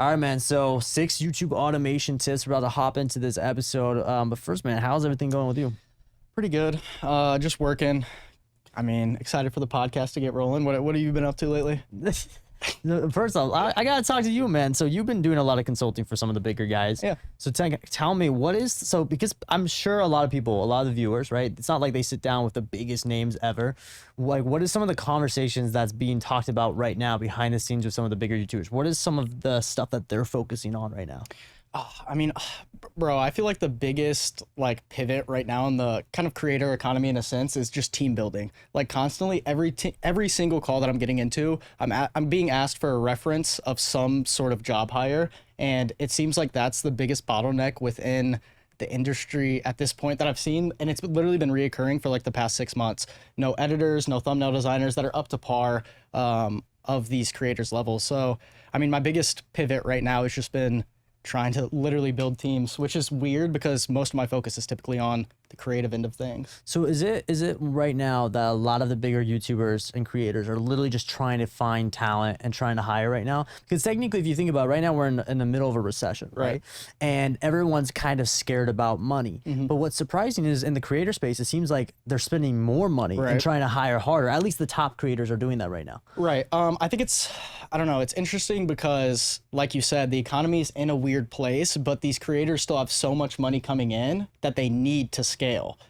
All right, man. So 6 YouTube automation tips. We're about to hop into this episode. But first, man, how's everything going with you? Pretty good. Just working. I mean, excited for the podcast to get rolling. What have you been up to lately? First off, I gotta talk to you, man. So you've been doing a lot of consulting for some of the bigger guys. Yeah. So tell me because I'm sure a lot of the viewers, right? It's not like they sit down with the biggest names ever. Like, what is some of the conversations that's being talked about right now behind the scenes with some of the bigger YouTubers? What is some of the stuff that they're focusing on right now? Bro, I feel like the biggest pivot right now in the kind of creator economy in a sense is just team building. Like constantly, every single call that I'm getting into, I'm being asked for a reference of some sort of job hire, and it seems like that's the biggest bottleneck within the industry at this point that I've seen, and it's literally been reoccurring for like the past 6 months. No editors, no thumbnail designers that are up to par of these creators' levels. So, I mean, my biggest pivot right now has just been trying to literally build teams, which is weird because most of my focus is typically on the creative end of things. So is it right now that a lot of the bigger YouTubers and creators are literally just trying to find talent and trying to hire right now? Because technically, if you think about it, right now, we're in the middle of a recession, right? And everyone's kind of scared about money. But what's surprising is in the creator space, it seems like they're spending more money and trying to hire harder. At least the top creators are doing that right now. Right. I think I don't know. It's interesting because, like you said, the economy is in a weird place, but these creators still have so much money coming in that they need to scale.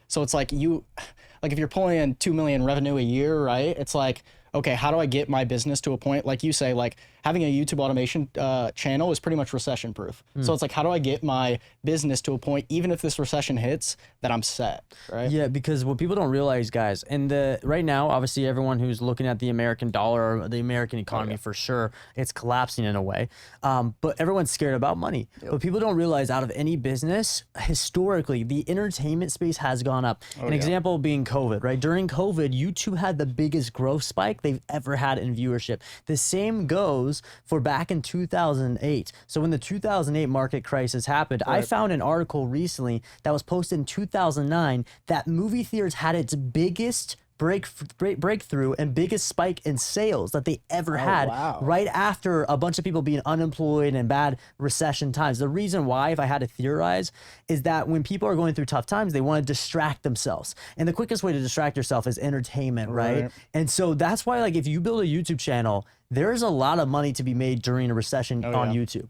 So it's like if you're pulling in 2 million revenue a year, right? It's like, okay, how do I get my business to a point, like you say, like having a YouTube automation channel is pretty much recession proof. So it's like, how do I get my business to a point, even if this recession hits, that I'm set, right? Yeah, because what people don't realize, guys, right now, obviously everyone who's looking at the American dollar or the American economy, for sure, it's collapsing in a way. But everyone's scared about money. But people don't realize out of any business, historically, the entertainment space has gone up. An example being COVID, right? During COVID, YouTube had the biggest growth spike they've ever had in viewership. The same goes for back in 2008. So when the 2008 market crisis happened, I found an article recently that was posted in 2009 that movie theaters had its biggest breakthrough and biggest spike in sales that they ever had right after a bunch of people being unemployed and bad recession times. The reason why, if I had to theorize, is that when people are going through tough times, they want to distract themselves. And the quickest way to distract yourself is entertainment, right? And so that's why, like, if you build a YouTube channel, there's a lot of money to be made during a recession on YouTube.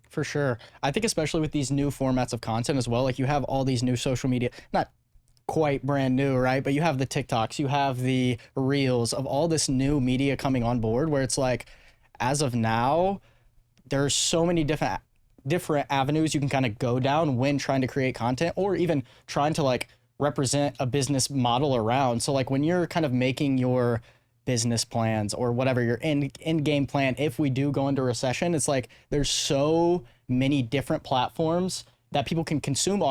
For sure. I think especially with these new formats of content as well, like you have all these new social media, not quite brand new, right? But you have the TikToks, you have the Reels, of all this new media coming on board, where it's like, as of now, there's so many different avenues you can kind of go down when trying to create content, or even trying to like represent a business model around. So like when you're kind of making your business plans or whatever your end game plan, if we do go into recession, it's like there's so many different platforms that people can consume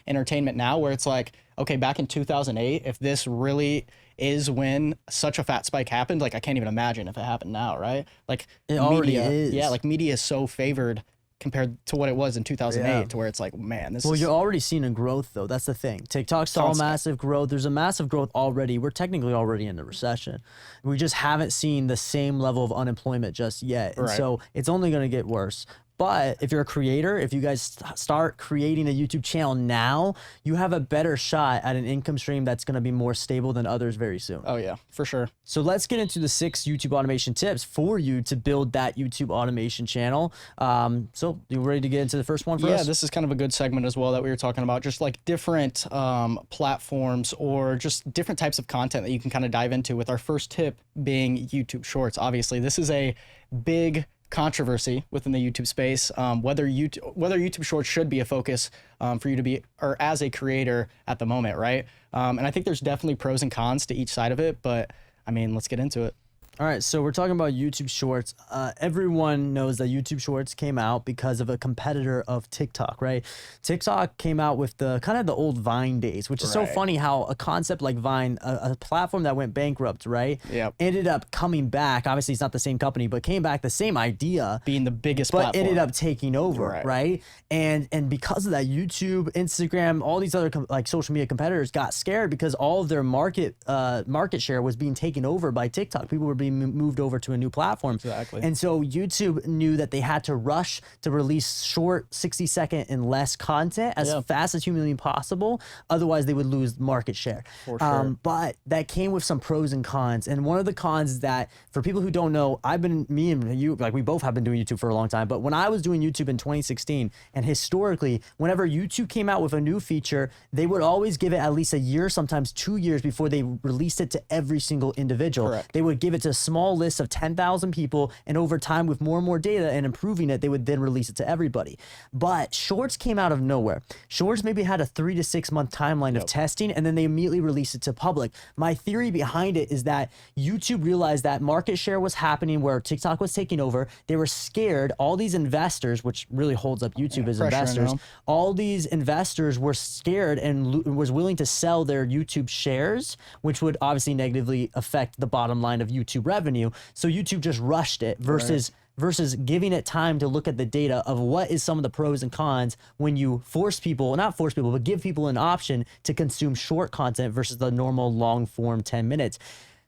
entertainment now, where it's like, okay, back in 2008, if this really is when such a fat spike happened, like I can't even imagine if it happened now, right? Like it already is. Yeah, like media is so favored compared to what it was in 2008, to where it's like, man, this is... Well, you're already seeing a growth, though. That's the thing. TikTok's saw massive growth. There's a massive growth already. We're technically already in the recession. We just haven't seen the same level of unemployment just yet. And so it's only going to get worse. But if you're a creator, if you guys start creating a YouTube channel now, you have a better shot at an income stream that's going to be more stable than others very soon. Oh yeah, for sure. So let's get into the 6 YouTube automation tips for you to build that YouTube automation channel. So you ready to get into the first one for us? Yeah, this is kind of a good segment as well that we were talking about, just like different platforms or just different types of content that you can kind of dive into, with our first tip being YouTube Shorts. Obviously, this is a big controversy within the YouTube space, whether YouTube Shorts should be a focus for you to be, or as a creator at the moment, right? And I think there's definitely pros and cons to each side of it, but I mean, let's get into it. All right, so we're talking about YouTube Shorts. Everyone knows that YouTube Shorts came out because of a competitor of TikTok, right? TikTok came out with the kind of the old Vine days, which is so funny how a concept like Vine, a platform that went bankrupt, right? Ended up coming back. Obviously, it's not the same company, but came back the same idea, being the biggest but platform. Ended up taking over, right? And because of that, YouTube, Instagram, all these other like social media competitors got scared because all of their market share was being taken over by TikTok. People were being moved over to a new platform. Exactly. And so YouTube knew that they had to rush to release short 60-second and less content as fast as humanly possible. Otherwise, they would lose market share. For sure. But that came with some pros and cons. And one of the cons is that, for people who don't know, me and you, like, we both have been doing YouTube for a long time. But when I was doing YouTube in 2016, and historically, whenever YouTube came out with a new feature, they would always give it at least a year, sometimes 2 years before they released it to every single individual. Correct. They would give it to a small list of 10,000 people, and over time, with more and more data and improving it, they would then release it to everybody. But Shorts came out of nowhere. Shorts maybe had a 3 to 6 month timeline of testing, and then they immediately released it to public. My theory behind it is that YouTube realized that market share was happening where TikTok was taking over. They were scared. All these investors, which really holds up YouTube as investors, all these investors were scared and was willing to sell their YouTube shares, which would obviously negatively affect the bottom line of YouTube revenue. So YouTube just rushed it versus giving it time to look at the data of what is some of the pros and cons when you not force people, but give people an option to consume short content versus the normal long form 10 minutes.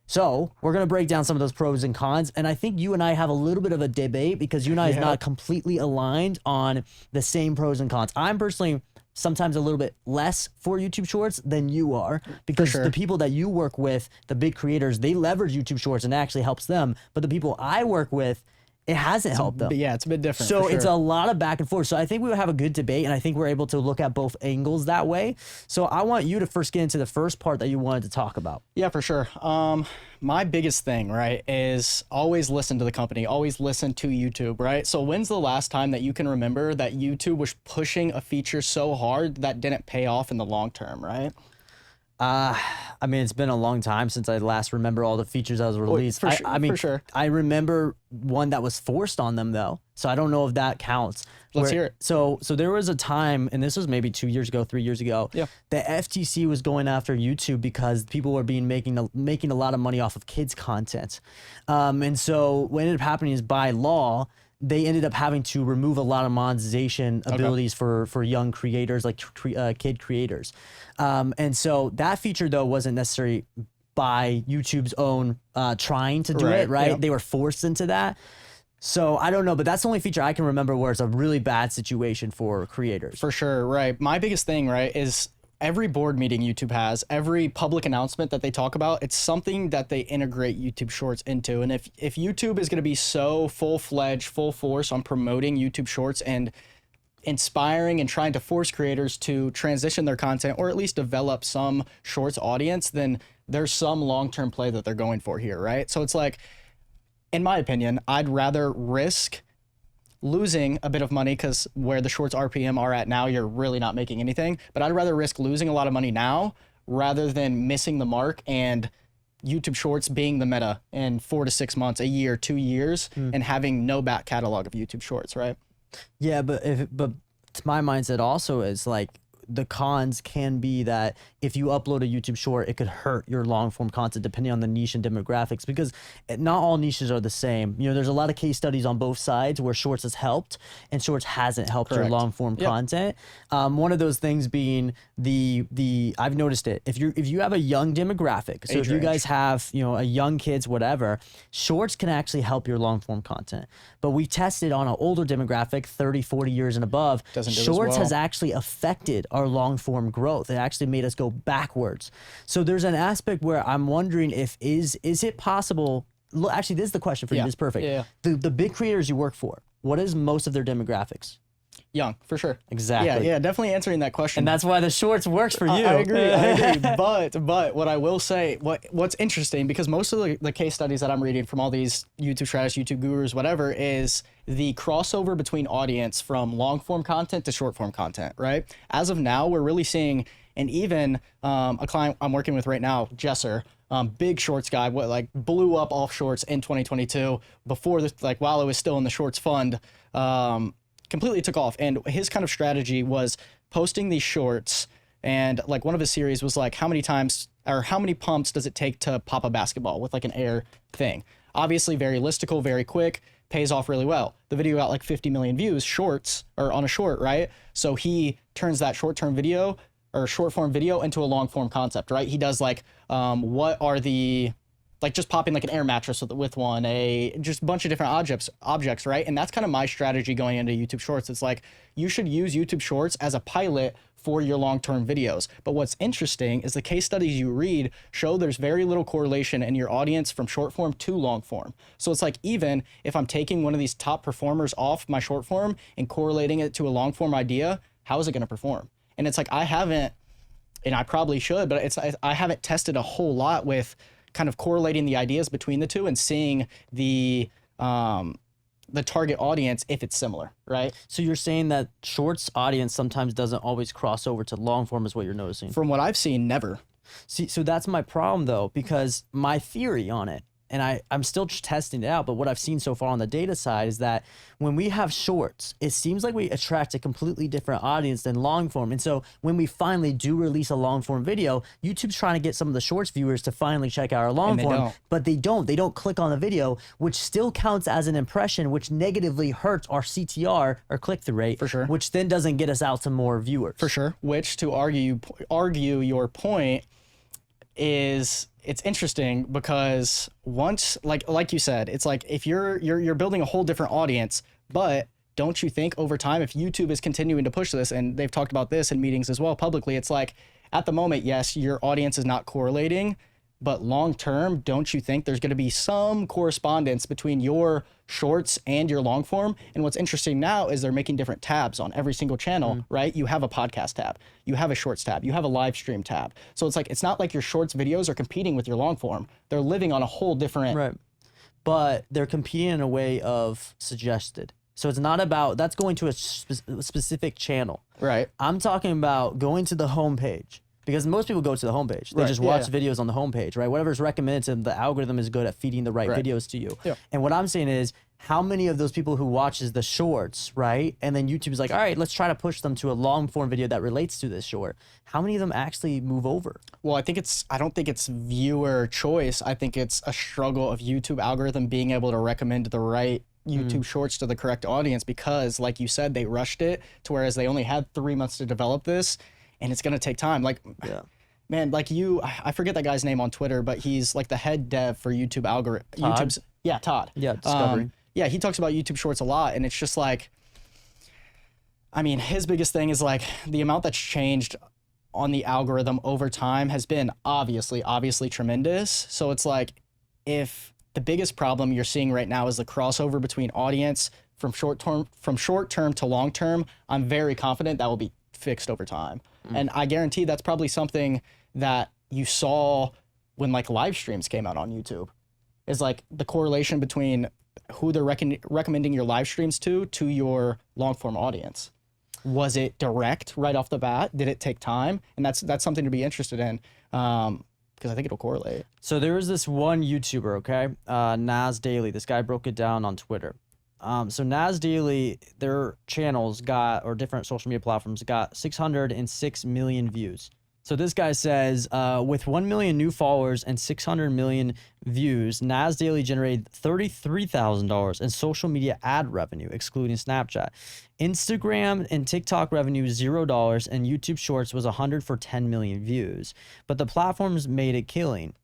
So we're going to break down some of those pros and cons. And I think you and I have a little bit of a debate because you and I is not completely aligned on the same pros and cons. I'm personally sometimes a little bit less for YouTube Shorts than you are, because the people that you work with, the big creators, they leverage YouTube Shorts and it actually helps them. But the people I work with, it hasn't helped them. Yeah, it's a bit different. So it's a lot of back and forth. So I think we would have a good debate, and I think we're able to look at both angles that way. So I want you to first get into the first part that you wanted to talk about. Yeah, for sure. My biggest thing, right, is always listen to the company, always listen to YouTube, right? So when's the last time that you can remember that YouTube was pushing a feature so hard that didn't pay off in the long term, right? I mean, it's been a long time since I last remember all the features that was released. For sure. I remember one that was forced on them though, so I don't know if that counts. Let's hear it. So there was a time, and this was maybe 2 years ago, 3 years ago. Yeah. The FTC was going after YouTube because people were making a lot of money off of kids content, and so what ended up happening is, by law, they ended up having to remove a lot of monetization abilities for young creators, like kid creators. And so that feature, though, wasn't necessarily by YouTube's own trying to do it, right? Yeah. They were forced into that. So I don't know, but that's the only feature I can remember where it's a really bad situation for creators. For sure, right. My biggest thing, right, is every board meeting YouTube has, every public announcement that they talk about, it's something that they integrate YouTube Shorts into. And if YouTube is going to be so full-fledged, full force on promoting YouTube Shorts and inspiring and trying to force creators to transition their content, or at least develop some Shorts audience, then there's some long-term play that they're going for here, right? So it's like, in my opinion, I'd rather risk losing a bit of money, because where the Shorts RPM are at now, you're really not making anything. But I'd rather risk losing a lot of money now rather than missing the mark and YouTube Shorts being the meta in 4 to 6 months, a year, 2 years, and having no back catalog of YouTube Shorts, right? Yeah, but my mindset also is like, the cons can be that if you upload a YouTube short, it could hurt your long form content depending on the niche and demographics, because not all niches are the same. You know, there's a lot of case studies on both sides where Shorts has helped and Shorts hasn't helped your long form content. One of those things being I've noticed it. If you have a young demographic, so if you guys have, you know, a young kids, whatever, Shorts can actually help your long form content. But we tested on an older demographic, 30, 40 years and above. Shorts has actually affected our long form growth. It actually made us go backwards. So there's an aspect where I'm wondering if is it possible. Look, actually, this is the question for you. This is perfect. Yeah. The big creators you work for, what is most of their demographics? Young, for sure. Exactly. Yeah, definitely answering that question. And that's why the Shorts works for you. I agree. But what I will say, what's interesting, because most of the case studies that I'm reading from all these YouTube strategists, YouTube gurus, whatever, is the crossover between audience from long form content to short form content, right? As of now, we're really seeing, and even a client I'm working with right now, Jesser, big Shorts guy, blew up off Shorts in 2022 before while it was still in the Shorts fund, completely took off. And his kind of strategy was posting these shorts, and like one of his series was like, how many times or how many pumps does it take to pop a basketball with like an air thing? Obviously very listicle, very quick, pays off really well. The video got like 50 million views, shorts, or on a short, right? So he turns that short-term video or short-form video into a long-form concept, right? He does like, what are the like just popping like an air mattress with one, just a bunch of different objects, right? And that's kind of my strategy going into YouTube Shorts. It's like you should use YouTube Shorts as a pilot for your long-term videos. But what's interesting is the case studies you read show there's very little correlation in your audience from short form to long form. So it's like, even if I'm taking one of these top performers off my short form and correlating it to a long form idea, how is it going to perform? And it's like, I haven't, and I probably should, but I haven't tested a whole lot with kind of correlating the ideas between the two and seeing the target audience if it's similar, right? So you're saying that shorts audience sometimes doesn't always cross over to long form is what you're noticing? From what I've seen, never. See, so that's my problem though, because my theory on it, and I'm still testing it out, but what I've seen so far on the data side is that when we have shorts, it seems like we attract a completely different audience than long form. And so when we finally do release a long form video, YouTube's trying to get some of the shorts viewers to finally check out our long form, but they don't click on the video, which still counts as an impression, which negatively hurts our CTR or click-through rate, for sure, which then doesn't get us out to more viewers. For sure. Which, to argue your point, is it's interesting because once, like you said, it's like if you're building a whole different audience, but don't you think over time, if YouTube is continuing to push this, and they've talked about this in meetings as well publicly, it's like at the moment, yes, your audience is not correlating, but long term, don't you think there's going to be some correspondence between your shorts and your long form? And what's interesting now is they're making different tabs on every single channel, right? You have a podcast tab, you have a shorts tab, you have a live stream tab. So it's like, it's not like your shorts videos are competing with your long form. They're living on a whole different... Right. But they're competing in a way of suggested. So it's not about, that's going to a specific channel. Right. I'm talking about going to the homepage. Because most people go to the homepage. They just watch videos on the homepage, right? Whatever's recommended to them, the algorithm is good at feeding the right videos to you. Yeah. And what I'm saying is, how many of those people who watches the shorts, right? And then YouTube is like, all right, let's try to push them to a long form video that relates to this short. How many of them actually move over? Well, I don't think it's viewer choice. I think it's a struggle of YouTube algorithm being able to recommend the right YouTube shorts to the correct audience, because like you said, they rushed it to whereas they only had 3 months to develop this. And it's going to take time. Like, man, like I forget that guy's name on Twitter, but he's like the head dev for YouTube algorithm. Todd? Yeah, Discovery. Yeah, he talks about YouTube Shorts a lot. And it's just like, I mean, his biggest thing is like the amount that's changed on the algorithm over time has been obviously tremendous. So it's like, if the biggest problem you're seeing right now is the crossover between audience from short term to long term, I'm very confident that will be fixed over time. And I guarantee that's probably something that you saw when like live streams came out on YouTube, is like the correlation between who they're recommending your live streams to your long form audience. Was it direct right off the bat? Did it take time? And that's something to be interested in, because I think it'll correlate. So there was this one YouTuber, okay, Nas Daily. This guy broke it down on Twitter. So Nas Daily, their channels got, or different social media platforms got 606 million views. So this guy says, with 1 million new followers and 600 million views, Nas Daily generated $33,000 in social media ad revenue, excluding Snapchat. Instagram and TikTok revenue $0, and YouTube Shorts was 100 for 10 million views. But the platforms made a killing.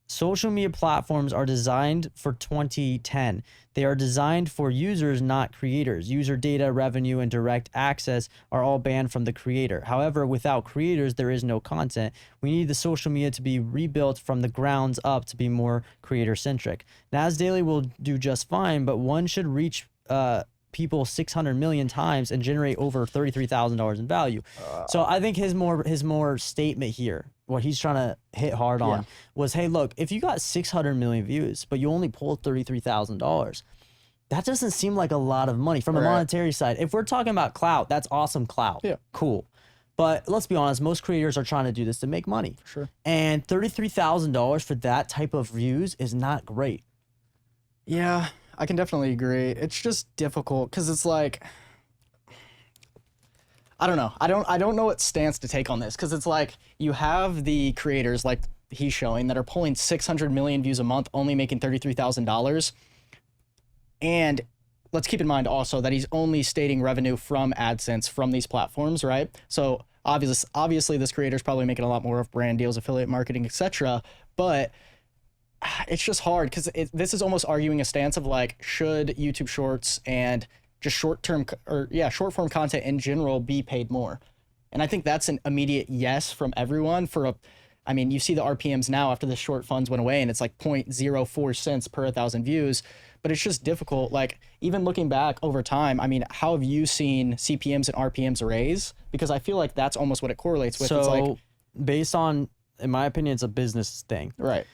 Social media platforms are designed for 2010. They are designed for users, not creators. User data, revenue, and direct access are all banned from the creator. However, without creators, there is no content. We need the social media to be rebuilt from the grounds up to be more creator-centric. Nas Daily will do just fine, but one should reach people 600 million times and generate over $33,000 in value. So I think his more statement here, what he's trying to hit hard on, was, hey, look, if you got 600 million views, but you only pulled $33,000, that doesn't seem like a lot of money from a monetary side. If we're talking about clout, that's awesome clout. Yeah. Cool. But let's be honest, most creators are trying to do this to make money. Sure. And $33,000 for that type of views is not great. Yeah, I can definitely agree. It's just difficult because it's like, I don't know. I don't know what stance to take on this, because it's like you have the creators like he's showing that are pulling 600 million views a month, only making $33,000. And let's keep in mind also that he's only stating revenue from AdSense from these platforms, right? So obviously this creator is probably making a lot more of brand deals, affiliate marketing, etc. But it's just hard because this is almost arguing a stance of like, should YouTube Shorts and just short form content in general be paid more? And I think that's an immediate yes from everyone. I mean, you see the RPMs now after the short funds went away, and it's like 0.04 cents per 1,000 views. But it's just difficult. Like, even looking back over time, I mean, how have you seen CPMs and RPMs raise? Because I feel like that's almost what it correlates with. So, it's like, based on, in my opinion, it's a business thing. right.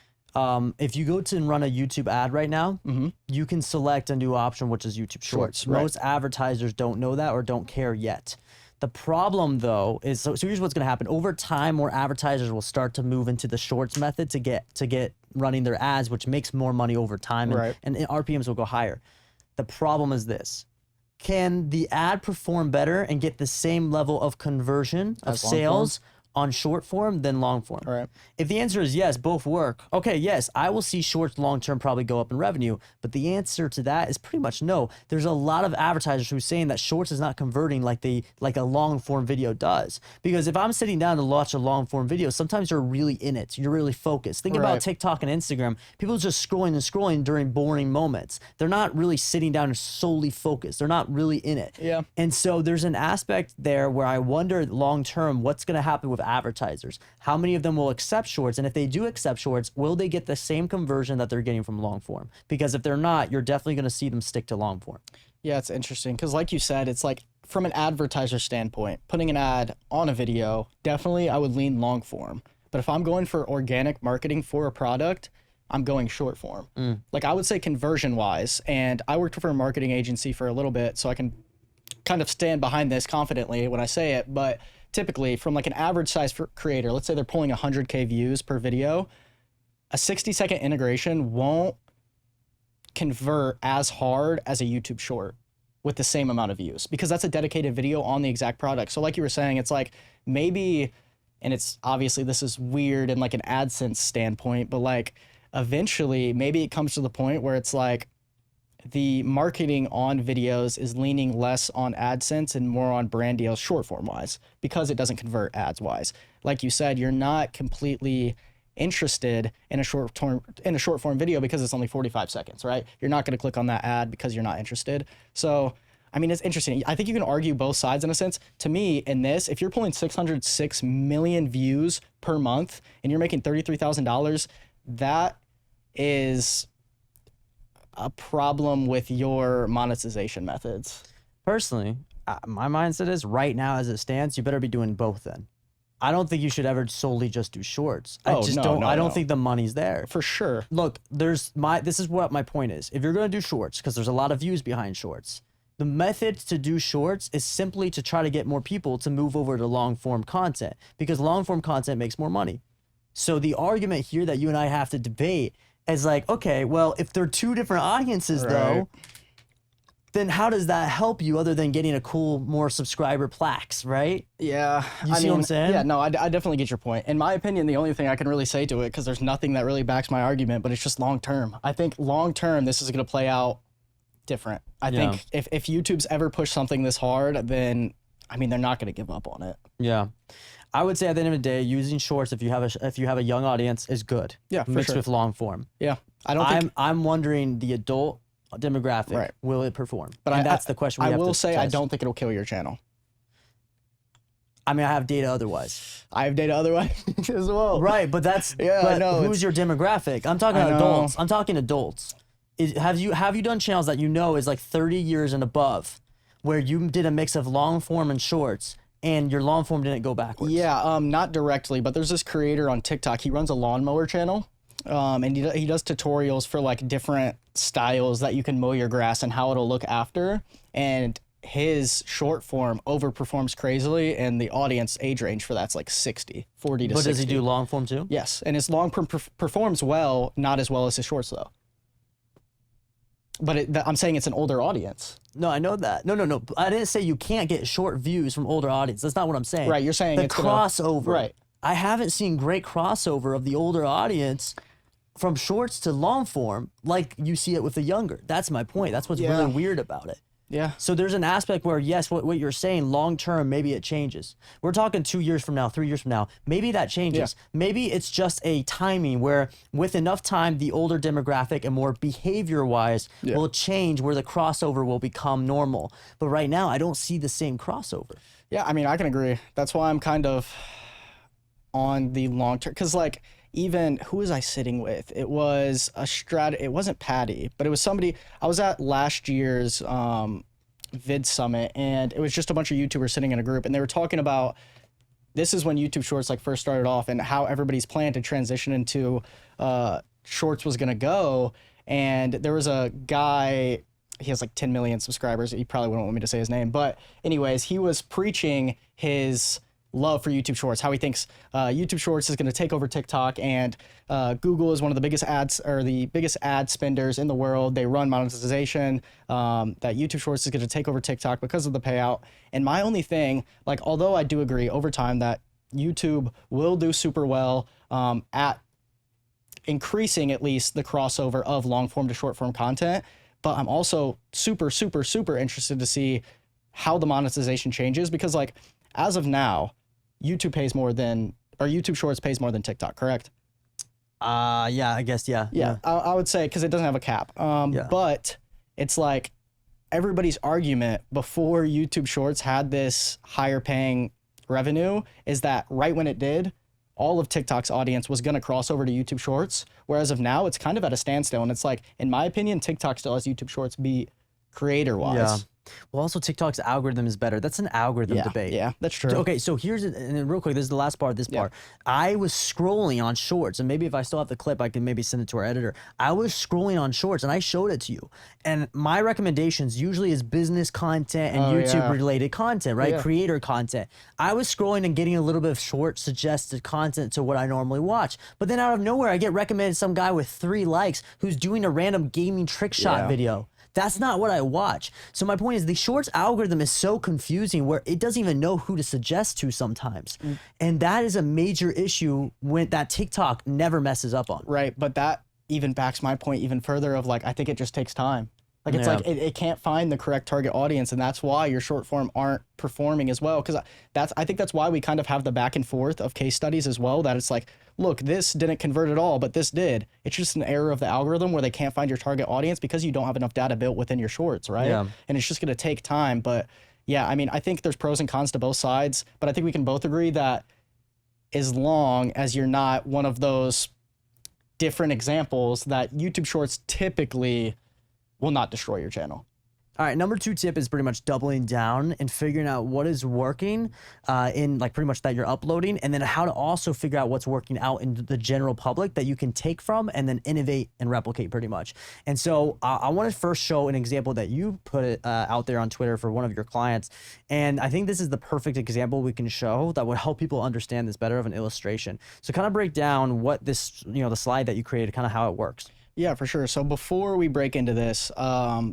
If you go to and run a YouTube ad right now, you can select a new option, which is YouTube Shorts. Right. Most advertisers don't know that or don't care yet. The problem, though, is so here's what's going to happen. Over time, more advertisers will start to move into the Shorts method to get running their ads, which makes more money over time, and RPMs will go higher. The problem is this. Can the ad perform better and get the same level of conversion of sales on short form than long form? Right. If the answer is yes, both work. Okay, yes, I will see shorts long term probably go up in revenue, but the answer to that is pretty much no. There's a lot of advertisers who are saying that shorts is not converting like a long form video does. Because if I'm sitting down to watch a long form video, sometimes you're really in it. You're really focused. Think about TikTok and Instagram. People just scrolling and scrolling during boring moments. They're not really sitting down and solely focused. They're not really in it. Yeah. And so there's an aspect there where I wonder long term what's going to happen with advertisers. How many of them will accept shorts? And if they do accept shorts, will they get the same conversion that they're getting from long form? Because if they're not, you're definitely going to see them stick to long form. Yeah, it's interesting because like you said, it's like from an advertiser standpoint, putting an ad on a video, definitely I would lean long form. But if I'm going for organic marketing for a product, I'm going short form. Like I would say conversion wise, and I worked for a marketing agency for a little bit, so I can kind of stand behind this confidently when I say it, but typically from like an average size creator, let's say they're pulling 100K views per video, a 60-second integration won't convert as hard as a YouTube short with the same amount of views because that's a dedicated video on the exact product. So like you were saying, it's like maybe, and it's obviously this is weird in like an AdSense standpoint, but like eventually maybe it comes to the point where it's like the marketing on videos is leaning less on AdSense and more on brand deals short form wise because it doesn't convert ads wise. Like you said, you're not completely interested in a short form video because it's only 45 seconds, right? You're not going to click on that ad because you're not interested. So, I mean, it's interesting. I think you can argue both sides in a sense. To me, in this, if you're pulling 606 million views per month and you're making $33,000, that is a problem with your monetization methods. Personally, my mindset is right now as it stands, you better be doing both then. I don't think you should ever solely just do shorts. I don't think the money's there. For sure. Look, this is what my point is. If you're going to do shorts, because there's a lot of views behind shorts, the method to do shorts is simply to try to get more people to move over to long form content because long form content makes more money. So the argument here that you and I have to debate is like, okay, well, if they're two different audiences though, then how does that help you other than getting a cool, more subscriber plaques, right? Yeah. You see what I'm saying? Yeah, no, I definitely get your point. In my opinion, the only thing I can really say to it, because there's nothing that really backs my argument, but it's just long term. I think long term, this is going to play out different. I think if YouTube's ever pushed something this hard, then, I mean, they're not going to give up on it. Yeah. I would say at the end of the day, using shorts if you have a young audience is good. Yeah, for mixed sure. with long form. Yeah. I'm wondering the adult demographic, will it perform? But that's the question we have to I will say test. I don't think it'll kill your channel. I mean, I have data otherwise. I have data otherwise as well. Right, but that's I know, who's your demographic? I'm talking adults. I'm talking adults. Have you done channels that you know is like 30 years and above, where you did a mix of long form and shorts, and your long form didn't go backwards? Yeah, not directly, but there's this creator on TikTok. He runs a lawnmower channel, and he does tutorials for like different styles that you can mow your grass and how it'll look after. And his short form overperforms crazily, and the audience age range for that's like 40 to 60. But does he do long form too? Yes, and his long performs well, not as well as his shorts though. But I'm saying it's an older audience. No, I know that. No. I didn't say you can't get short views from older audience. That's not what I'm saying. Right, you're saying it's crossover. Right. I haven't seen great crossover of the older audience from shorts to long form like you see it with the younger. That's my point. That's what's really weird about it. Yeah. So there's an aspect where, yes, what you're saying, long term, maybe it changes. We're talking 2 years from now, 3 years from now, maybe that changes. Maybe it's just a timing where with enough time, the older demographic and more behavior wise will change where the crossover will become normal. But right now, I don't see the same crossover. Yeah, I mean, I can agree. That's why I'm kind of on the long term, because like, even who was I sitting with? It was it wasn't Patty, but it was somebody. I was at last year's Vid Summit, and it was just a bunch of YouTubers sitting in a group, and they were talking about, this is when YouTube Shorts like first started off, and how everybody's plan to transition into Shorts was gonna go. And there was a guy, he has like 10 million subscribers. He probably wouldn't want me to say his name, but anyways, he was preaching his love for YouTube Shorts, how he thinks YouTube Shorts is going to take over TikTok, and Google is one of the biggest ad spenders in the world. They run monetization, that YouTube Shorts is going to take over TikTok because of the payout. And my only thing, like, although I do agree over time that YouTube will do super well at increasing at least the crossover of long form to short form content, but I'm also super, super, super interested to see how the monetization changes, because like, as of now, YouTube Shorts pays more than TikTok, correct? Yeah, I guess, yeah. I would say, because it doesn't have a cap. But it's like everybody's argument before YouTube Shorts had this higher paying revenue is that right when it did, all of TikTok's audience was going to cross over to YouTube Shorts. Whereas of now, it's kind of at a standstill. And it's like, in my opinion, TikTok still has YouTube Shorts beat creator-wise. Yeah. Well, also TikTok's algorithm is better. That's an algorithm debate. Yeah, that's true. Okay, so here's it, and then real quick, this is the last part of this part. I was scrolling on Shorts, and maybe if I still have the clip, I can maybe send it to our editor. I was scrolling on Shorts, and I showed it to you. And my recommendations usually is business content and YouTube-related content, right? Creator content. I was scrolling and getting a little bit of short suggested content to what I normally watch. But then out of nowhere, I get recommended some guy with 3 likes who's doing a random gaming trick shot video. That's not what I watch. So my point is the Shorts algorithm is so confusing where it doesn't even know who to suggest to sometimes. And that is a major issue when that TikTok never messes up on. Right, but that even backs my point even further of like, I think it just takes time. Like it's like it can't find the correct target audience, and that's why your short form aren't performing as well. Because I think that's why we kind of have the back and forth of case studies as well. That it's like, look, this didn't convert at all, but this did. It's just an error of the algorithm where they can't find your target audience because you don't have enough data built within your shorts, right? Yeah. And it's just going to take time. But yeah, I mean, I think there's pros and cons to both sides, but I think we can both agree that as long as you're not one of those different examples, that YouTube Shorts typically will not destroy your channel. All right, number 2 tip is pretty much doubling down and figuring out what is working in like pretty much that you're uploading, and then how to also figure out what's working out in the general public that you can take from and then innovate and replicate pretty much. And so I want to first show an example that you put out there on Twitter for one of your clients. And I think this is the perfect example we can show that would help people understand this better of an illustration. So kind of break down what this, the slide that you created, kind of how it works. Yeah, for sure. So before we break into this,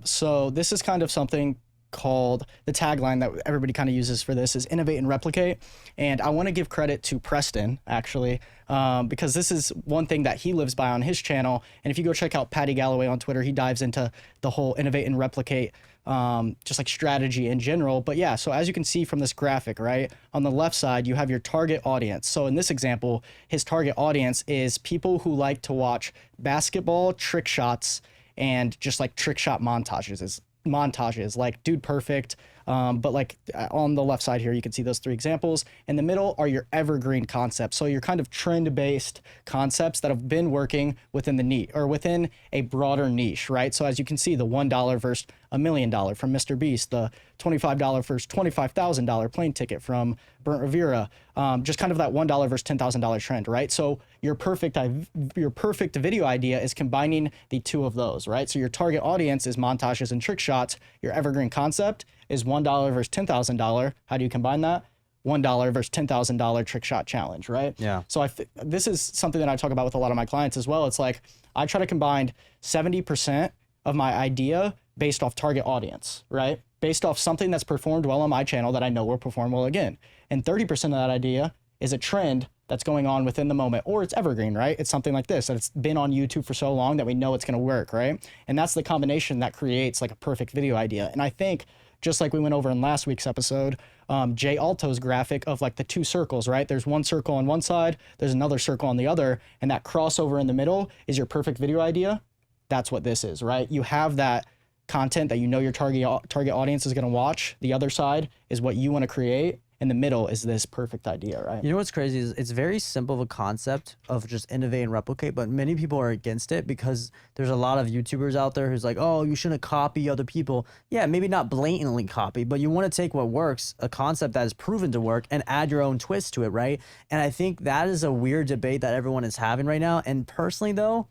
so this is kind of something called the tagline that everybody kind of uses for this is innovate and replicate. And I want to give credit to Preston, actually, because this is one thing that he lives by on his channel. And if you go check out Patty Galloway on Twitter, he dives into the whole innovate and replicate, just like strategy in general. But yeah, so as you can see from this graphic, right, on the left side, you have your target audience. So in this example, his target audience is people who like to watch basketball trick shots and just like trick shot montages like Dude Perfect, but like on the left side here you can see those 3 examples. In the middle are your evergreen concepts, so your kind of trend-based concepts that have been working within the niche or within a broader niche, right? So as you can see, the $1 versus $1 million from Mr. Beast, the $25 versus $25,000 plane ticket from Burnt Rivera, just kind of that $1 versus $10,000 trend, right? So your perfect video idea is combining the 2 of those, right? So your target audience is montages and trick shots. Your evergreen concept is $1 versus $10,000. How do you combine that? $1 versus $10,000 trick shot challenge, right? Yeah. So this is something that I talk about with a lot of my clients as well. It's like I try to combine 70% of my idea based off target audience, right? Based off something that's performed well on my channel that I know will perform well again. And 30% of that idea is a trend that's going on within the moment, or it's evergreen, right? It's something like this, that it's been on YouTube for so long that we know it's going to work, right? And that's the combination that creates like a perfect video idea. And I think, just like we went over in last week's episode, Jay Alto's graphic of like the two circles, right? There's one circle on one side, there's another circle on the other, and that crossover in the middle is your perfect video idea. That's what this is, right? You have that content that you know your target audience is going to watch. The other side is what you want to create. In the middle is this perfect idea, right? You know what's crazy is it's very simple of a concept of just innovate and replicate, but many people are against it because there's a lot of YouTubers out there who's like, oh, you shouldn't copy other people. Yeah, maybe not blatantly copy, but you want to take what works, a concept that is proven to work, and add your own twist to it, right? And I think that is a weird debate that everyone is having right now. And personally, though,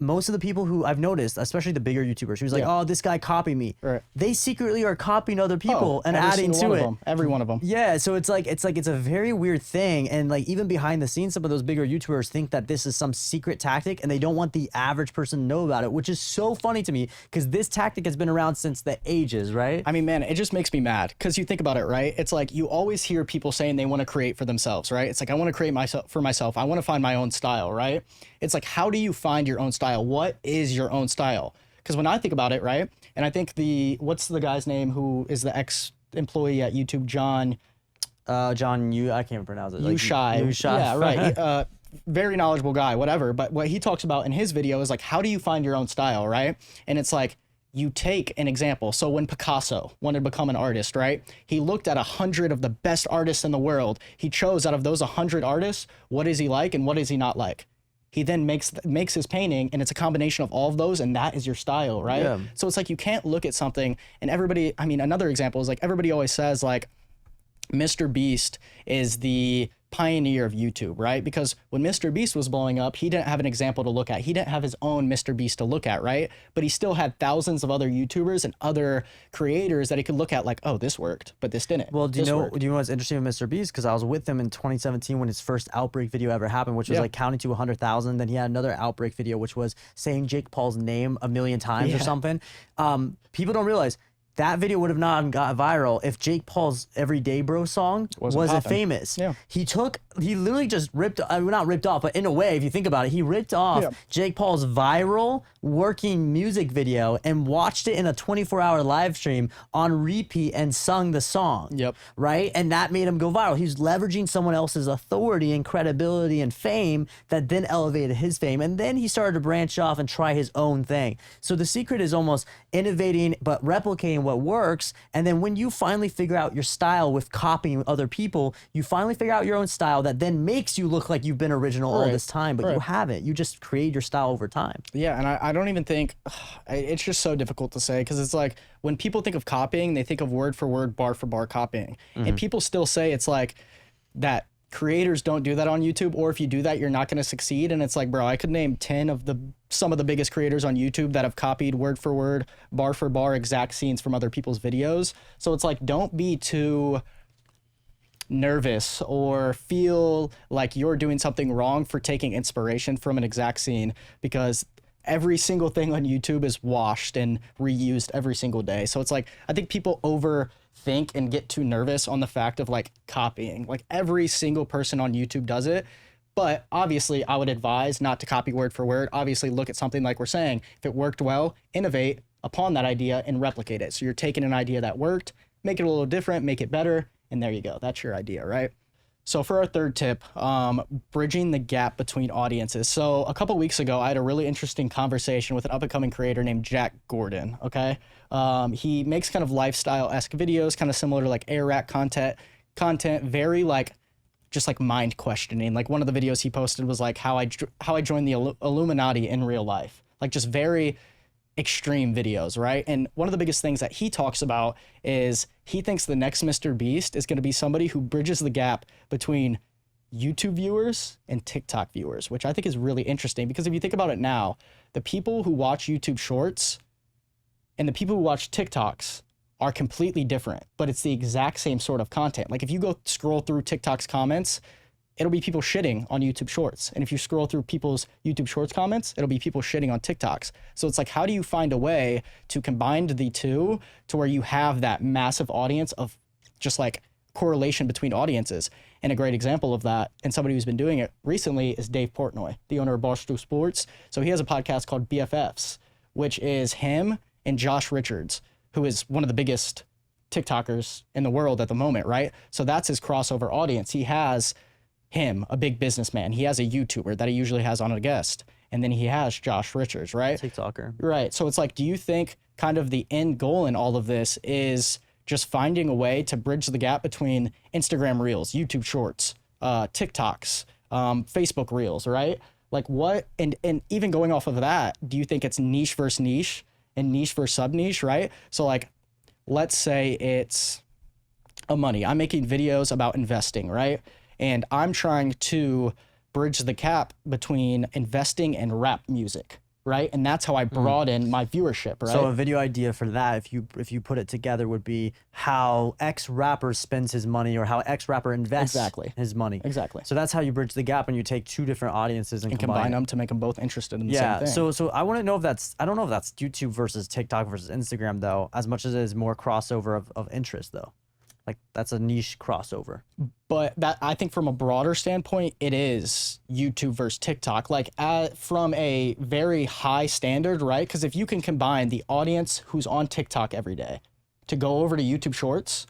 most of the people who I've noticed, especially the bigger YouTubers, who's like, oh, this guy copied me. Right. They secretly are copying other people and adding to it. Every one of them. Yeah, so it's a very weird thing, and like even behind the scenes, some of those bigger YouTubers think that this is some secret tactic, and they don't want the average person to know about it, which is so funny to me because this tactic has been around since the ages, right? I mean, man, it just makes me mad because you think about it, right? It's like you always hear people saying they want to create for themselves, right? It's like I want to create for myself. I want to find my own style, right? It's like, how do you find your own style? What is your own style? Because when I think about it, right, and I think what's the guy's name who is the ex-employee at YouTube, John, I can't pronounce it. Ushai. Yeah, right. Very knowledgeable guy, whatever. But what he talks about in his video is like, how do you find your own style, right? And it's like, you take an example. So when Picasso wanted to become an artist, right? He looked at 100 of the best artists in the world. He chose out of those 100 artists, what is he like and what is he not like? He then makes his painting, and it's a combination of all of those, and that is your style, right? Yeah. So it's like you can't look at something, and everybody, I mean, another example is like everybody always says like Mr. Beast is the pioneer of YouTube, right? Because when Mr. Beast was blowing up, he didn't have an example to look at. He didn't have his own Mr. Beast to look at, right? But he still had thousands of other YouTubers and other creators that he could look at like, oh, this worked, but this didn't. Well, do you know what's interesting with Mr. Beast? Because I was with him in 2017 when his first outbreak video ever happened, which was like counting to 100,000. Then he had another outbreak video, which was saying Jake Paul's name a million times or something. People don't realize that video would have not got viral if Jake Paul's Everyday Bro song wasn't famous. Yeah. He literally just not ripped off, but in a way, if you think about it, he ripped off Jake Paul's viral working music video and watched it in a 24-hour live stream on repeat and sung the song. Yep. Right? And that made him go viral. He was leveraging someone else's authority and credibility and fame that then elevated his fame. And then he started to branch off and try his own thing. So the secret is almost innovating, but replicating what works. And then when you finally figure out your style with copying other people, you finally figure out your own style that then makes you look like you've been original all this time, but you haven't. You just create your style over time. Yeah, and I don't even think, it's just so difficult to say because it's like when people think of copying, they think of word for word, bar for bar copying. And people still say it's like that creators don't do that on YouTube, or if you do that, you're not going to succeed. And it's like, bro, I could name 10 of some of the biggest creators on YouTube that have copied word for word, bar for bar, exact scenes from other people's videos. So it's like, don't be too nervous or feel like you're doing something wrong for taking inspiration from an exact scene, because every single thing on YouTube is washed and reused every single day. So it's like, I think people overthink and get too nervous on the fact of like copying. Like every single person on YouTube does it. But obviously I would advise not to copy word for word. Obviously look at something like we're saying. If it worked well, innovate upon that idea and replicate it. So you're taking an idea that worked, make it a little different, make it better, and there you go. That's your idea, right? So for our third tip, bridging the gap between audiences. So a couple weeks ago, I had a really interesting conversation with an up-and-coming creator named Jack Gordon, okay? He makes kind of lifestyle-esque videos, kind of similar to like air rack content, very like, just like mind questioning. Like one of the videos he posted was like how I joined the Illuminati in real life. Like just very extreme videos, right? And one of the biggest things that he talks about is he thinks the next Mr. Beast is going to be somebody who bridges the gap between YouTube viewers and TikTok viewers, which I think is really interesting because if you think about it now, the people who watch YouTube Shorts and the people who watch TikToks are completely different, but it's the exact same sort of content. Like if you go scroll through TikTok's comments, it'll be people shitting on YouTube Shorts. And if you scroll through people's YouTube Shorts comments, it'll be people shitting on TikToks. So it's like, how do you find a way to combine the two to where you have that massive audience of just like correlation between audiences. And a great example of that, and somebody who's been doing it recently, is Dave Portnoy, the owner of Barstool Sports. So he has a podcast called BFFs, which is him and Josh Richards, who is one of the biggest TikTokers in the world at the moment, right? So that's his crossover audience. He has him, a big businessman. He has a YouTuber that he usually has on a guest. And then he has Josh Richards, right? TikToker. Right. So it's like, do you think kind of the end goal in all of this is just finding a way to bridge the gap between Instagram Reels, YouTube Shorts, TikToks, Facebook Reels, right? Like what, and even going off of that, do you think it's niche versus niche and niche versus sub niche, right? So like, let's say it's a money. I'm making videos about investing, right? And I'm trying to bridge the gap between investing and rap music, right? And that's how I broaden my viewership, right? So a video idea for that, if you put it together, would be how X rapper spends his money or how X rapper invests his money. Exactly. So that's how you bridge the gap, and you take two different audiences and combine them to make them both interested in the same thing. So I want to know if that's, I don't know if that's YouTube versus TikTok versus Instagram though, as much as it is more crossover of interest though. Like that's a niche crossover. But that, I think from a broader standpoint, it is YouTube versus TikTok, like from a very high standard, right? Because if you can combine the audience who's on TikTok every day to go over to YouTube Shorts,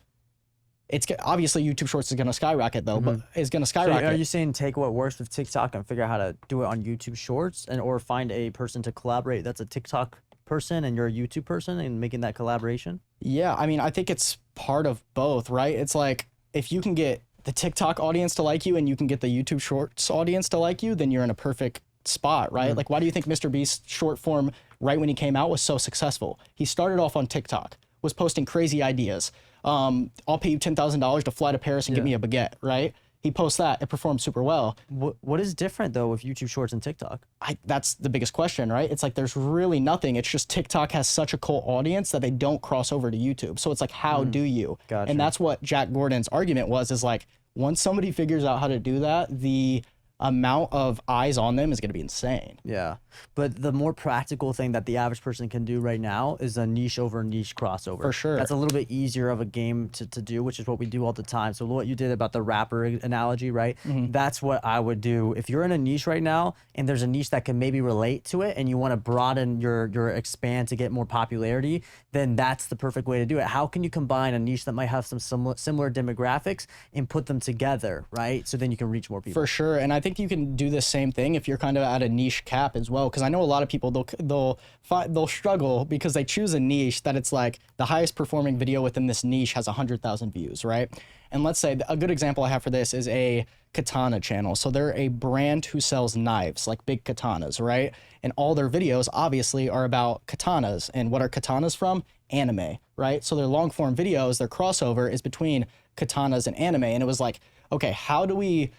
it's obviously YouTube Shorts is going to skyrocket though, but it's going to skyrocket. So are you saying take what works with TikTok and figure out how to do it on YouTube Shorts, and or find a person to collaborate that's a TikTok person and you're a YouTube person and making that collaboration? Yeah, I mean, I think it's part of both, right? It's like if you can get the TikTok audience to like you and you can get the YouTube Shorts audience to like you, then you're in a perfect spot, right? Like, why do you think Mr. Beast's short form, right when he came out, was so successful? He started off on TikTok, was posting crazy ideas. I'll pay you $10,000 to fly to Paris and give me a baguette, right? He posts that, it performed super well. What is different though with YouTube Shorts and TikTok? That's the biggest question, right? It's like there's really nothing. It's just TikTok has such a cult audience that they don't cross over to YouTube. So it's like, how do you? Gotcha. And that's what Jack Gordon's argument was, is like, once somebody figures out how to do that, the amount of eyes on them is going to be insane. Yeah. But the more practical thing that the average person can do right now is a niche over niche crossover. For sure. That's a little bit easier of a game to do, which is what we do all the time. So what you did about the rapper analogy, right? That's what I would do. If you're in a niche right now and there's a niche that can maybe relate to it and you want to broaden your expand to get more popularity, then that's the perfect way to do it. How can you combine a niche that might have some similar demographics and put them together, right? So then you can reach more people. For sure. And I think you can do the same thing if you're kind of at a niche cap as well, because I know a lot of people they'll struggle because they choose a niche that it's like the highest performing video within this niche has 100,000 views, right? And let's say a good example I have for this is a katana channel. So they're a brand who sells knives, like big katanas, right? And all their videos obviously are about katanas. And what are katanas from? Anime, right? So their long form videos, their crossover is between katanas and anime. And it was like, okay, how do we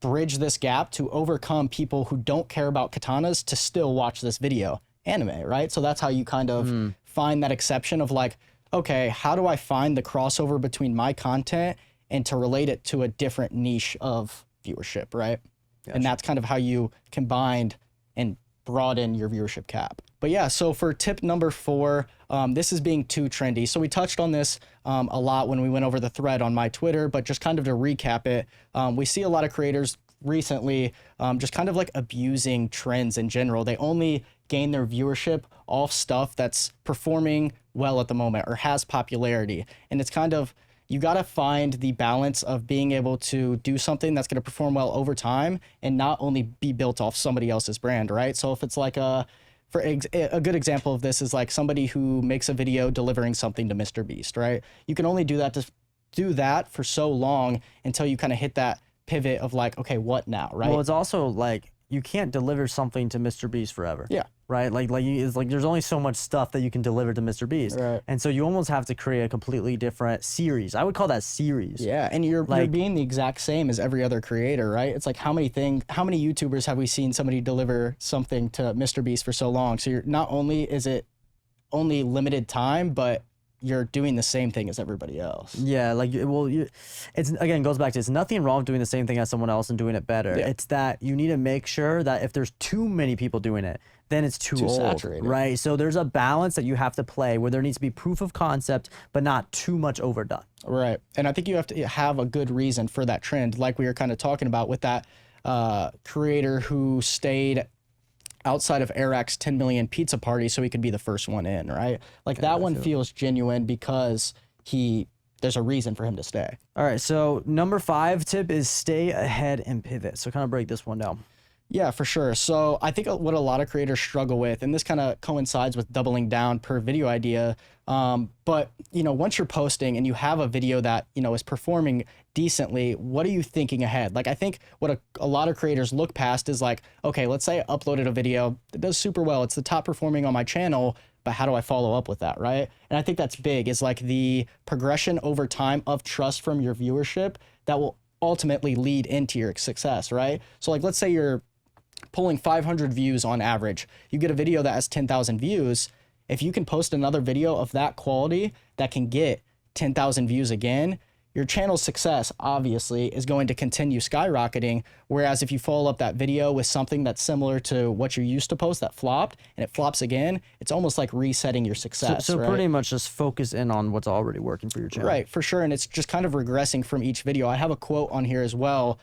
bridge this gap to overcome people who don't care about katanas to still watch this video? Anime, right? So that's how you kind of find that exception of like, okay, how do I find the crossover between my content and to relate it to a different niche of viewership, right? Gotcha. And that's kind of how you combined and broaden your viewership cap. But yeah, so for tip number 4, this is being too trendy. So we touched on this a lot when we went over the thread on my Twitter, but just kind of to recap it, we see a lot of creators recently just kind of like abusing trends in general. They only gain their viewership off stuff that's performing well at the moment or has popularity. And it's kind of, you got to find the balance of being able to do something that's going to perform well over time and not only be built off somebody else's brand, right? So if it's like a good example of this is like somebody who makes a video delivering something to Mr. Beast, right? You can only do that for so long until you kind of hit that pivot of like, okay, what now, right? Well, it's also like you can't deliver something to Mr. Beast forever. Yeah. Right? It's like there's only so much stuff that you can deliver to Mr. Beast. Right. And so you almost have to create a completely different series. I would call that series. Yeah, and you're being the exact same as every other creator, right? It's like how many YouTubers have we seen somebody deliver something to Mr. Beast for so long? So you're not only is it only limited time, but you're doing the same thing as everybody else. Yeah, like, well, it's again goes back to, it's nothing wrong with doing the same thing as someone else and doing it better. Yeah. It's that you need to make sure that if there's too many people doing it, then it's too old, saturated. right? So there's a balance that you have to play where there needs to be proof of concept, but not too much overdone. Right. And I think you have to have a good reason for that trend, like we were kind of talking about with that creator who stayed outside of Eric's 10 million pizza party so he could be the first one in, right? Like that one feels genuine because there's a reason for him to stay. All right, so number 5 tip is stay ahead and pivot. So kind of break this one down. Yeah, for sure. So I think what a lot of creators struggle with, and this kind of coincides with doubling down per video idea, but once you're posting and you have a video that is performing decently, what are you thinking ahead? Like, I think what a lot of creators look past is like, okay, let's say I uploaded a video that does super well, it's the top performing on my channel, but how do I follow up with that, right? And I think that's big, is like the progression over time of trust from your viewership that will ultimately lead into your success, right? So like, let's say you're pulling 500 views on average. You get a video that has 10,000 views. If you can post another video of that quality that can get 10,000 views again, your channel's success obviously is going to continue skyrocketing. Whereas if you follow up that video with something that's similar to what you used to post that flopped and it flops again, it's almost like resetting your success. So right? pretty much just focus in on what's already working for your channel. Right, for sure. And it's just kind of regressing from each video. I have a quote on here as well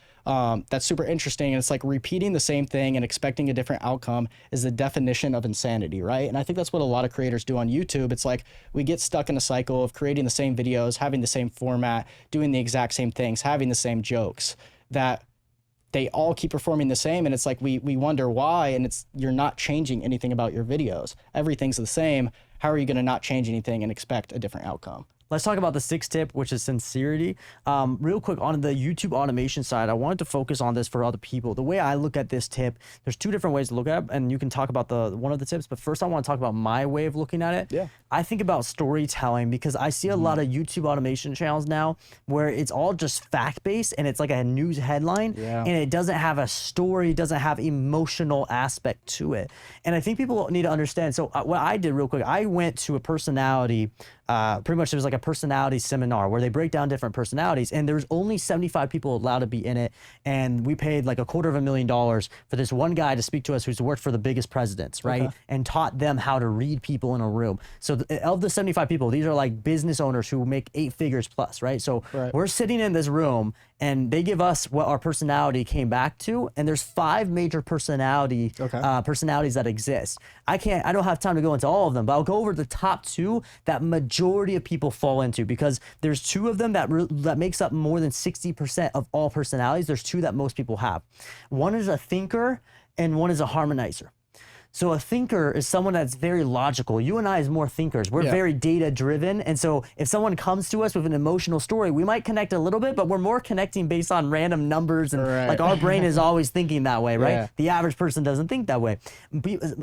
that's super interesting. And it's like, repeating the same thing and expecting a different outcome is the definition of insanity, right? And I think that's what a lot of creators do on YouTube. It's like we get stuck in a cycle of creating the same videos, having the same format, doing the exact same things, having the same jokes, that they all keep performing the same. And it's like we wonder why, and you're not changing anything about your videos. Everything's the same. How are you going to not change anything and expect a different outcome? Let's talk about the 6th tip, which is sincerity. Real quick, on the YouTube automation side, I wanted to focus on this for other people. The way I look at this tip, there's 2 different ways to look at it, and you can talk about one of the tips, but first I want to talk about my way of looking at it. Yeah. I think about storytelling because I see a lot of YouTube automation channels now where it's all just fact-based and it's like a news headline, and it doesn't have a story, doesn't have emotional aspect to it. And I think people need to understand. So what I did real quick, I went to a personality, pretty much it was like a personality seminar where they break down different personalities, and there's only 75 people allowed to be in it, and we paid like $250,000 for this one guy to speak to us who's worked for the biggest presidents, right? Okay. And taught them how to read people in a room. So of the 75 people, these are like business owners who make 8 figures plus, right? So we're sitting in this room and they give us what our personality came back to, and there's 5 major personalities that exist. I don't have time to go into all of them, but I'll go over the top 2 that majority of people fall into, because there's 2 of them that makes up more than 60% of all personalities. There's 2 that most people have. One is a thinker and one is a harmonizer. So a thinker is someone that's very logical. You and I as more thinkers, we're very data driven. And so if someone comes to us with an emotional story, we might connect a little bit, but we're more connecting based on random numbers. And like our brain is always thinking that way, right? Yeah. The average person doesn't think that way.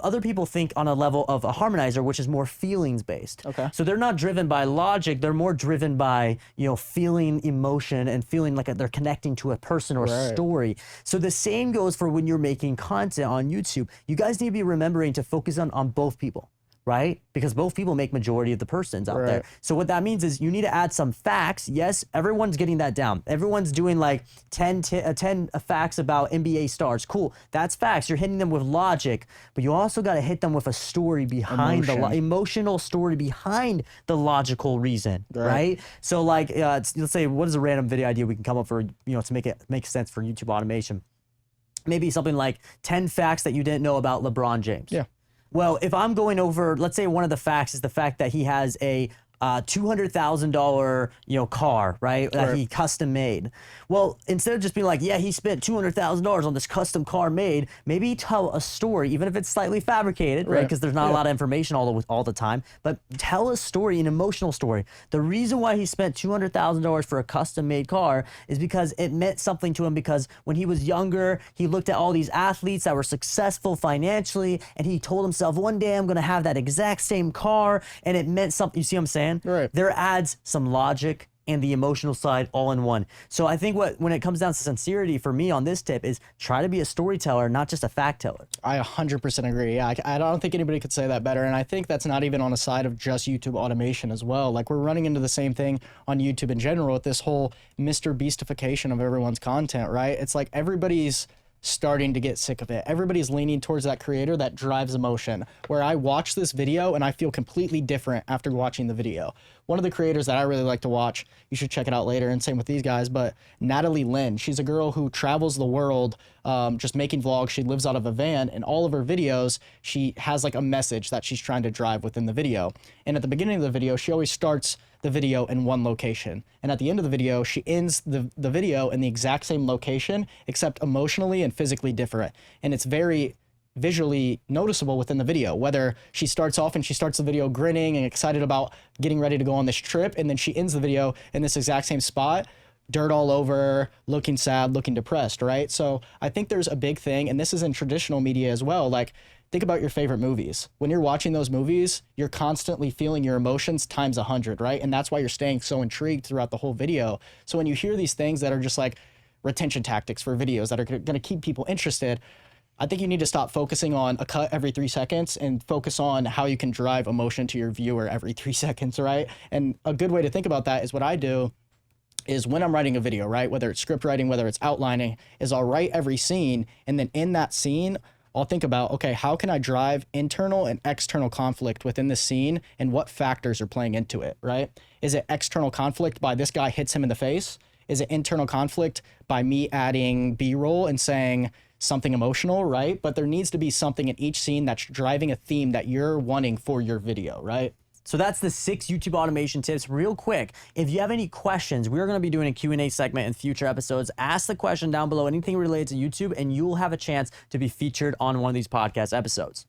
Other people think on a level of a harmonizer, which is more feelings based. Okay. So they're not driven by logic. They're more driven by, feeling emotion and feeling like they're connecting to a person or story. So the same goes for when you're making content on YouTube. You guys need to be remembering to focus on both people, right? Because both people make majority of the persons out there. So what that means is you need to add some facts. Yes, everyone's getting that down. Everyone's doing like 10 facts about NBA stars. Cool, that's facts. You're hitting them with logic, but you also got to hit them with a story behind emotional story behind the logical reason, right? So like, let's say, what is a random video idea we can come up for, to make it make sense for YouTube automation? Maybe something like 10 facts that you didn't know about LeBron James. Yeah. Well, if I'm going over, let's say one of the facts is the fact that he has a $200,000, car, right? That he custom made. Well, instead of just being like, yeah, he spent $200,000 on this custom car made, maybe tell a story, even if it's slightly fabricated, right? Because there's not a lot of information all the time, but tell a story, an emotional story. The reason why he spent $200,000 for a custom made car is because it meant something to him, because when he was younger, he looked at all these athletes that were successful financially, and he told himself, one day I'm going to have that exact same car, and it meant something. You see what I'm saying? Right. There adds some logic and the emotional side all in one. So I think when it comes down to sincerity for me on this tip is try to be a storyteller, not just a fact teller. I 100% agree. Yeah, I don't think anybody could say that better. And I think that's not even on the side of just YouTube automation as well. Like, we're running into the same thing on YouTube in general with this whole Mr. Beastification of everyone's content, right? It's like everybody's starting to get sick of it. Everybody's leaning towards that creator that drives emotion, where I watch this video and I feel completely different after watching the video. One of the creators that I really like to watch, you should check it out later, and same with these guys, but Natalie Lynn, she's a girl who travels the world just making vlogs. She lives out of a van, and all of her videos, she has like a message that she's trying to drive within the video. And at the beginning of the video, she always starts the video in one location. And at the end of the video, she ends the video in the exact same location, except emotionally and physically different. And it's very visually noticeable within the video, whether she starts off and she starts the video grinning and excited about getting ready to go on this trip, and then she ends the video in this exact same spot, dirt all over, looking sad, looking depressed, right? So I think there's a big thing, and this is in traditional media as well. Like, think about your favorite movies. When you're watching those movies, you're constantly feeling your emotions times 100, right? And that's why you're staying so intrigued throughout the whole video. So when you hear these things that are just like retention tactics for videos that are going to keep people interested, I think you need to stop focusing on a cut every 3 seconds and focus on how you can drive emotion to your viewer every 3 seconds, right? And a good way to think about that is what I do is when I'm writing a video, right? Whether it's script writing, whether it's outlining, is I'll write every scene, and then in that scene, I'll think about, okay, how can I drive internal and external conflict within the scene, and what factors are playing into it, right? Is it external conflict by this guy hits him in the face? Is it internal conflict by me adding B-roll and saying something emotional, right? But there needs to be something in each scene that's driving a theme that you're wanting for your video, right? So that's the 6 YouTube automation tips. Real quick, if you have any questions, we're going to be doing a Q&A segment in future episodes. Ask the question down below, anything related to YouTube, and you'll have a chance to be featured on one of these podcast episodes.